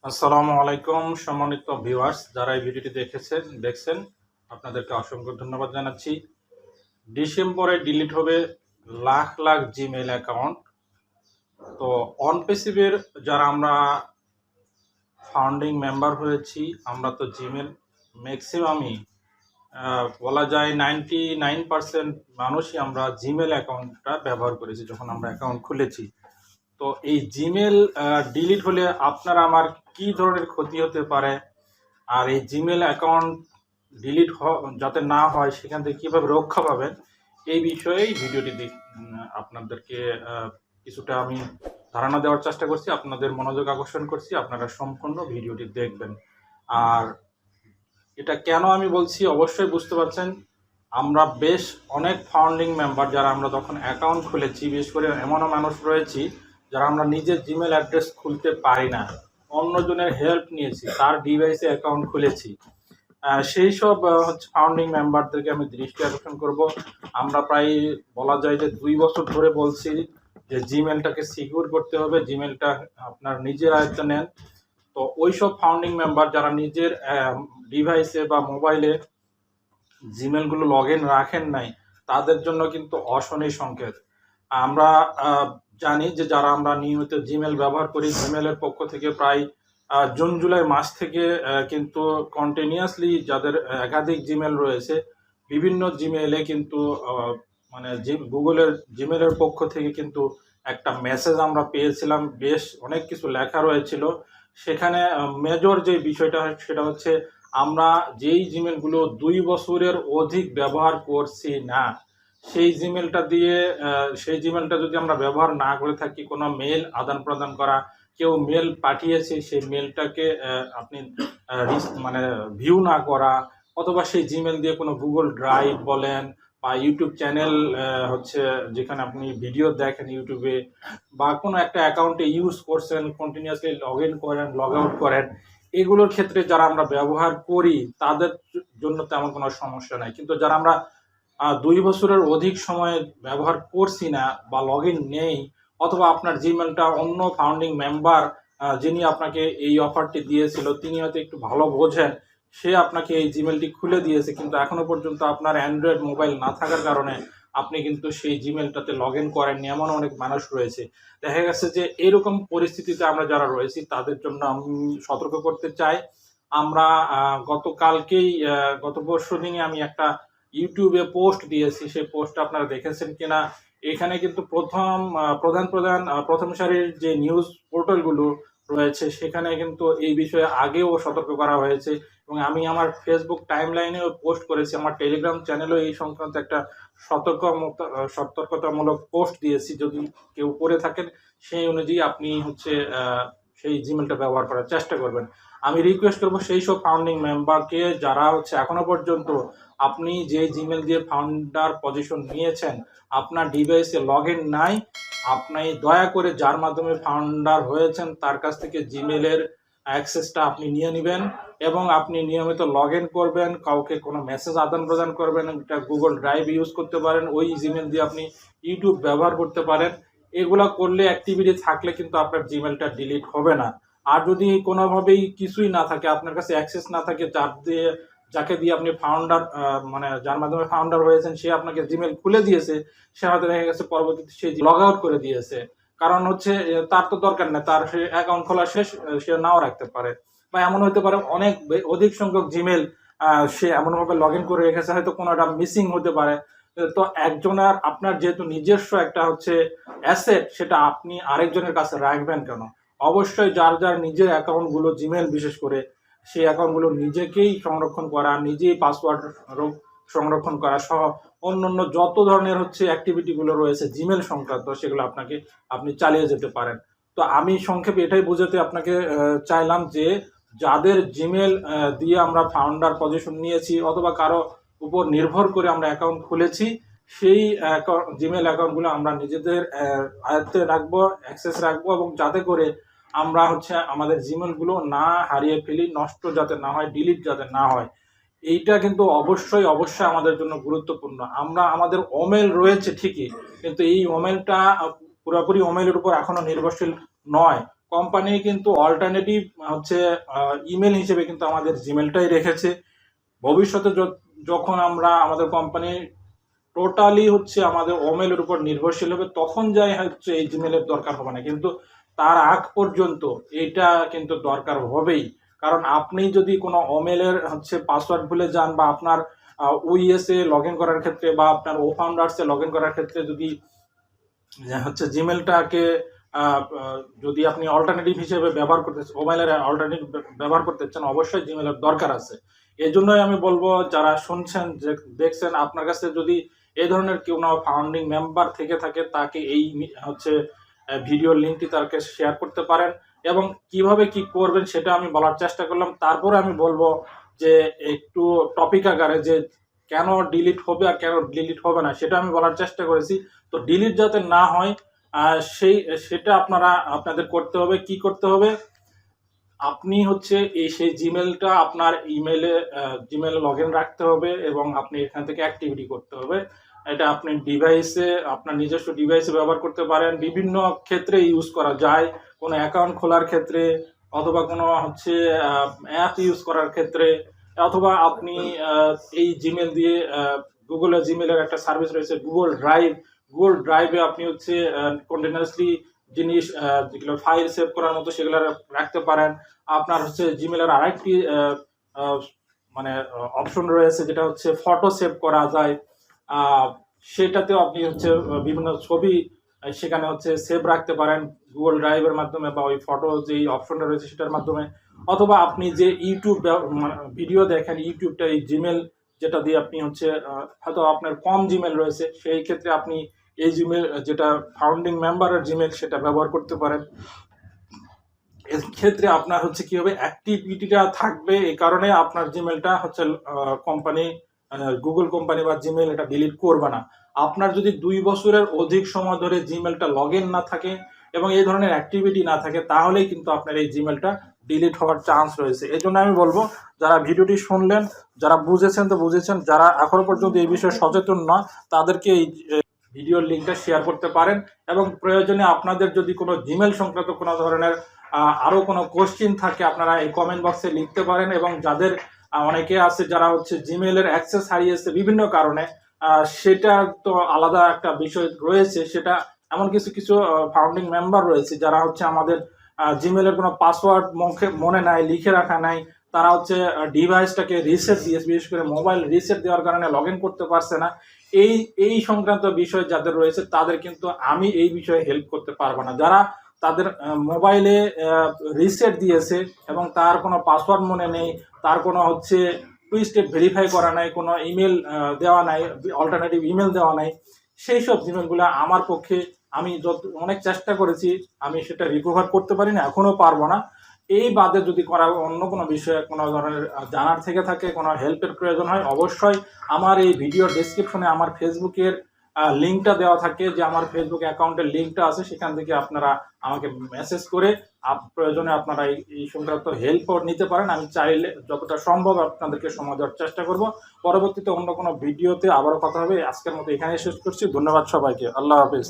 আসসালামু আলাইকুম সম্মানিত ভিউয়ার্স, যারা এই ভিডিওটি দেখছেন আপনাদেরকে অসংখ্য ধন্যবাদ জানাচ্ছি। ডিসেম্বরে ডিলিট হবে লাখ লাখ জিমেইল অ্যাকাউন্ট। তো অনপেসিভের যারা আমরা ফাউন্ডিং মেম্বার হয়েছি, আমরা তো জিমেল ম্যাক্সিমামই বলা যায় 99% মানুষই আমরা জিমেল অ্যাকাউন্টটা ব্যবহার করেছি যখন আমরা অ্যাকাউন্ট খুলেছি। তো এই জিমেল ডিলিট হলে আপনার আমার কি ধরনের ক্ষতি হতে পারে, আর এই জিমেল অ্যাকাউন্ট ডিলিট যাতে না হয় সেখান থেকে কীভাবে রক্ষা পাবেন, এই বিষয়েই ভিডিওটি আপনাদেরকে কিছুটা আমি ধারণা দেওয়ার চেষ্টা করছি, আপনাদের মনোযোগ আকর্ষণ করছি। আপনারা সম্পূর্ণ ভিডিওটি দেখবেন। আর এটা কেন আমি বলছি অবশ্যই বুঝতে পারছেন। আমরা বেশ অনেক ফাউন্ডিং মেম্বার যারা আমরা তখন অ্যাকাউন্ট খুলেছি, বিশেষ করে এমনও মানুষ রয়েছি যারা আমরা নিজের জিমেল অ্যাড্রেস খুলতে পারি না, অন্যজনের হেল্প নিয়েছি, তার ডিভাইসে অ্যাকাউন্ট খুলেছি। সেই সব হচ্ছে ফাউন্ডিং মেম্বারদেরকে আমি দৃষ্টি আকর্ষণ করব। আমরা প্রায় বলা যায় যে 2 বছর ধরে বলছি যে জিমেলটাকে সিকিউর করতে হবে, জিমেলটা আপনার নিজের আয়ত্তে নেন। তো ওই সব ফাউন্ডিং মেম্বার যারা নিজের ডিভাইসে বা মোবাইলে জিমেলগুলো লগ ইন রাখেন নাই, তাদের জন্য কিন্তু অশনি সংকেত। আমরা জানি যে যারা আমরা নিয়মিত জিমেল ব্যবহার করি, জিমেলের পক্ষ থেকে প্রায় জুন জুলাই মাস থেকে কিন্তু কন্টিনিউয়াসলি যাদের একাধিক জিমেল রয়েছে, বিভিন্ন জিমেলে কিন্তু মানে গুগলের জিমেলের পক্ষ থেকে কিন্তু একটা মেসেজ আমরা পেয়েছিলাম, বেশ অনেক কিছু লেখা রয়েছিল সেখানে। মেজর যে বিষয়টা সেটা হচ্ছে আমরা যেই জিমেলগুলো 2 বছরের অধিক ব্যবহার করছি না, সেই জিমেলটা যদি আমরা ব্যবহার না করে থাকি, কোনো মেল আদান প্রদান করা, কেউ মেল পাঠিয়েছে সেই মেলটাকে আপনি মানে ভিউ না করা, অথবা সেই জিমেল দিয়ে কোনো গুগল ড্রাইভ বলেন বা ইউটিউব চ্যানেল হচ্ছে যেখানে আপনি ভিডিও দেখেন ইউটিউবে, বা কোনো একটা অ্যাকাউন্টে ইউজ করছেন, কন্টিনিউয়াসলি লগ ইন করেন, লগ আউট করেন, এগুলোর ক্ষেত্রে যারা আমরা ব্যবহার করি তাদের জন্য তেমন কোনো সমস্যা নাই। কিন্তু যারা আমরা 2 বছরের অধিক সময় ব্যবহার করছি না বা লগ ইন নেই, অথবা আপনার জিমেলটা অন্য ফাউন্ডিং মেম্বার যিনি আপনাকে এই অফারটি দিয়েছিল তিনি হয়তো একটু ভালো বোঝেন, সে আপনাকে এই জিমেলটি খুলে দিয়েছে, কিন্তু এখনো পর্যন্ত আপনার অ্যান্ড্রয়েড মোবাইল না থাকার কারণে আপনি কিন্তু সেই জিমেলটাতে লগ ইন করেননি, এমন অনেক মানুষ রয়েছে। দেখা গেছে যে এরকম পরিস্থিতিতে আমরা যারা রয়েছি তাদের জন্য আমি সতর্ক করতে চাই। আমরা গত পরশু দিনে আমি একটা ইউটিউবে পোস্ট দিয়েছি, সেই পোস্টটা আপনারা দেখেছেন কিনা। এখানে কিন্তু প্রথম সারির যে নিউজ পোর্টালগুলো রয়েছে সেখানে কিন্তু এই বিষয়ে আগেও সতর্ক করা হয়েছে, এবং আমি আমার ফেসবুক টাইমলাইনেও পোস্ট করেছি, আমার টেলিগ্রাম চ্যানেলেও এই সংক্রান্ত একটা সতর্কতামূলক পোস্ট দিয়েছি। যদি কেউ করে থাকেন সেই অনুযায়ী আপনি হচ্ছে সেই জিমেলটা ব্যবহার করার চেষ্টা করবেন। আমি রিকোয়েস্ট করবো সেই সব ফাউন্ডিং মেম্বারকে যারা হচ্ছে এখনো পর্যন্ত আপনি যে জিমেল দিয়ে ফাউন্ডার পজিশন নিয়েছেন আপনার ডিভাইসে লগ ইন নাই, আপনি দয়া করে যার মাধ্যমে ফাউন্ডার হয়েছেন তার কাছ থেকে জিমেলের অ্যাক্সেসটা আপনি নিয়ে নেবেন, এবং আপনি নিয়মিত লগ ইন করবেন, কাউকে কোনো মেসেজ আদান প্রদান করবেন, এটা গুগল ড্রাইভ ইউজ করতে পারেন, ওই জিমেল দিয়ে আপনি ইউটিউব ব্যবহার করতে পারেন। এগুলা করলে, অ্যাক্টিভিটি থাকলে কিন্তু আপনার জিমেলটা ডিলিট হবে না। আর যদি কোনোভাবেই কিছুই না থাকে, আপনার কাছে অ্যাক্সেস না থাকে, যাকে দিয়ে আপনি ফাউন্ডার মানে যার মাধ্যমে ফাউন্ডার হয়েছেন সে আপনাকে জিমেল খুলে দিয়েছে, সে হয়তো দেখা গেছে পরবর্তীতে সে লগ আউট করে দিয়েছে, কারণ হচ্ছে তার তো দরকার নেই, তার সে অ্যাকাউন্ট খোলা শেষ, সে নাও রাখতে পারে। বা এমন হতে পারে অধিক সংখ্যক জিমেল সে এমনভাবে লগ ইন করে রেখেছে, হয়তো কোনোটা মিসিং হতে পারে। তো একজনের, আপনার যেহেতু নিজস্ব একটা হচ্ছে অ্যাসেট, সেটা আপনি আরেকজনের কাছে রাখবেন কেন? অবশ্যই যার যার নিজের অ্যাকাউন্টগুলো, জিমেল বিশেষ করে, সেই অ্যাকাউন্টগুলো নিজেকেই সংরক্ষণ করা, নিজেই পাসওয়ার্ড সংরক্ষণ করা সহ অন্যান্য যত ধরনের হচ্ছে অ্যাক্টিভিটিগুলো রয়েছে জিমেল সংক্রান্ত, সেগুলো আপনি চালিয়ে যেতে পারেন। তো আমি সংক্ষেপে এটাই বোঝাতে আপনাকে চাইলাম যে যাদের জিমেল দিয়ে আমরা ফাউন্ডার পজিশন নিয়েছি অথবা কারো উপর নির্ভর করে আমরা অ্যাকাউন্ট খুলেছি, সেই জিমেল অ্যাকাউন্টগুলো আমরা নিজেদের আয়ত্তে রাখবো, অ্যাক্সেস রাখবো, এবং যাতে করে আমরা হচ্ছে আমাদের জিমেলগুলো না হারিয়ে ফেলি, নষ্ট যাতে না হয়, ডিলিট যাতে না হয়। এইটা কিন্তু অবশ্যই আমাদের জন্য গুরুত্বপূর্ণ। আমাদের ওমেল রয়েছে ঠিকই, কিন্তু এই ওমেলটা পুরোপুরি ওমেলের উপর এখনো নির্ভরশীল নয়। কোম্পানি কিন্তু অল্টারনেটিভ হচ্ছে ইমেল হিসেবে কিন্তু আমাদের জিমেলটাই রেখেছে। ভবিষ্যতে যখন আমরা আমাদের কোম্পানি টোটালি হচ্ছে আমাদের ওমেলের উপর নির্ভরশীল হবে, তখন যাই হচ্ছে এই জিমেলের দরকার হবে না, কিন্তু তার আগ পর্যন্ত এটা কিন্তু দরকার হবেই। কারণ আপনি যদি কোনো ওমেলের হচ্ছে পাসওয়ার্ড ভুলে যান, বা আপনার ওইএস এ লগ ইন করার ক্ষেত্রে বা আপনার ওফাউন্ডার্স এ লগ ইন করার ক্ষেত্রে যদি হচ্ছে জিমেলটাকে যদি আপনি অল্টারনেটিভ হিসেবে ব্যবহার করতে, মোবাইলের অল্টারনেটিভ ব্যবহার করতে চান, অবশ্যই জিমেলের দরকার আছে। এই জন্যই আমি বলবো, যারা শুনছেন যে দেখছেন, আপনার কাছে যদি এই ধরনের কোনো ফাউন্ডিং মেম্বার থেকে থাকে, তাকে এই হচ্ছে ভিডিওর লিঙ্কটি তাকে শেয়ার করতে পারেন, এবং কিভাবে কি করবেন সেটা আমি বলার চেষ্টা করলাম। তারপরে আমি বলবো যে একটু টপিক আকারে যে কেন ডিলিট হবে আর কেন ডিলিট হবে না সেটা আমি বলার চেষ্টা করেছি। তো ডিলিট যাতে না হয় সেটা আপনাদের করতে হবে। কি করতে হবে? আপনি হচ্ছে সেই জিমেলটা আপনার জিমেলে লগ ইন রাখতে হবে, এবং আপনি এখান থেকে অ্যাক্টিভিটি করতে হবে। এটা আপনি আপনার নিজস্ব ডিভাইসে ব্যবহার করতে পারেন, বিভিন্ন ক্ষেত্রে ইউজ করা যায়। কোনো অ্যাকাউন্ট খোলার ক্ষেত্রে, অথবা কোনো হচ্ছে অ্যাপ ইউজ করার ক্ষেত্রে, অথবা আপনি এই জিমেল দিয়ে জিমেলের একটা সার্ভিস রয়েছে গুগল ড্রাইভে আপনি হচ্ছে কন্টিনিউয়াসলি জিনিস, যেগুলো ফাইল সেভ করার মতো, সেগুলো রাখতে পারেন। আপনার হচ্ছে জিমেলের আরেকটি মানে অপশন রয়েছে, যেটা হচ্ছে ফটো সেভ করা যায়। সেটাতেও আপনি হচ্ছে বিভিন্ন ছবি সেখানে হচ্ছে সেভ রাখতে পারেন গুগল ড্রাইভের মাধ্যমে, বা ওই ফটো যে অপশনটা রয়েছে সেটার মাধ্যমে। অথবা আপনি যে ইউটিউব ভিডিও দেখেন, ইউটিউবটা এই জিমেল যেটা দিয়ে আপনি হচ্ছে হয়তো আপনার কম জিমেল রয়েছে, সেই ক্ষেত্রে আপনি এই জিমেল, যেটা ফাউন্ডিং মেম্বারের জিমেল, সেটা ব্যবহার করতে পারেন। এর ক্ষেত্রে আপনার হচ্ছে কি হবে, অ্যাক্টিভিটিটা থাকবে, এই কারণে আপনার জিমেলটা হচ্ছে কোম্পানি, গুগল কোম্পানি বা জিমেল এটা ডিলিট করবে না। আপনার যদি 2 বছরের অধিক সময় ধরে জিমেলটা লগ ইন না থাকে এবং এই ধরনের অ্যাক্টিভিটি না থাকে, তাহলেই কিন্তু আপনার এই জিমেলটা ডিলিট হওয়ার চান্স রয়েছে। এই জন্য আমি বলবো, যারা ভিডিওটি শুনলেন, যারা বুঝেছেন তো বুঝেছেন, যারা এখনো পর্যন্ত এই বিষয়ে সচেতন নয়, তাদেরকে এই ভিডিওর লিঙ্কটা শেয়ার করতে পারেন। এবং প্রয়োজনে আপনাদের যদি কোনো জিমেল সংক্রান্ত কোনো ধরনের আরো কোনো কোশ্চিন থাকে, আপনারা এই কমেন্ট বক্সে লিখতে পারেন। এবং যাদের অনেকে আছে যারা হচ্ছে জিমেলের অ্যাক্সেস হারিয়েছে বিভিন্ন কারণে, সেটা তো আলাদা একটা বিষয় রয়েছে। সেটা এমন কিছু কিছু ফাউন্ডিং মেম্বার রয়েছে যারা হচ্ছে আমাদের জিমেলের কোনো পাসওয়ার্ড মনে নাই, লিখে রাখা নাই, তারা হচ্ছে ডিভাইসটাকে রিসেট দিয়েছে, বিশেষ করে মোবাইল রিসেট দেওয়ার কারণে লগ ইন করতে পারছে না। এই সংক্রান্ত বিষয় যাদের রয়েছে, তাদের কিন্তু আমি এই বিষয়ে হেল্প করতে পারবো না। যারা তাদের মোবাইলে রিসেট দিয়েছে এবং তার কোনো পাসওয়ার্ড মনে নেই, তার কোনো হচ্ছে 2 স্টেপ ভেরিফাই করা নাই, কোনো ইমেল দেওয়া নাই, অল্টারনেটিভ ইমেল দেওয়া নাই, সেই সব জিমেলগুলো আমার পক্ষে, আমি অনেক চেষ্টা করেছি, আমি সেটা রিকভার করতে পারি না, এখনো পারবো না। এই বাদে যদি অন্য কোনো বিষয়ে কোনো ধরনের জানার থেকে থাকে, কোনো হেল্পের প্রয়োজন হয়, অবশ্যই আমার এই ভিডিও ডেসক্রিপশনে আমার ফেসবুকের লিঙ্কটা দেওয়া থাকে, যে আমার ফেসবুক অ্যাকাউন্টের লিঙ্কটা আছে, সেখান থেকে আপনারা আমাকে মেসেজ করে প্রয়োজনে আপনারা এই সংক্রান্ত হেল্প নিতে পারেন। আমি চাইলে যতটা সম্ভব আপনাদেরকে সময় দেওয়ার চেষ্টা করব। পরবর্তীতে অন্য কোনো ভিডিওতে আবারও কথা হবে। আজকের মতো এখানে শেষ করছি। ধন্যবাদ সবাইকে। আল্লাহ হাফিজ।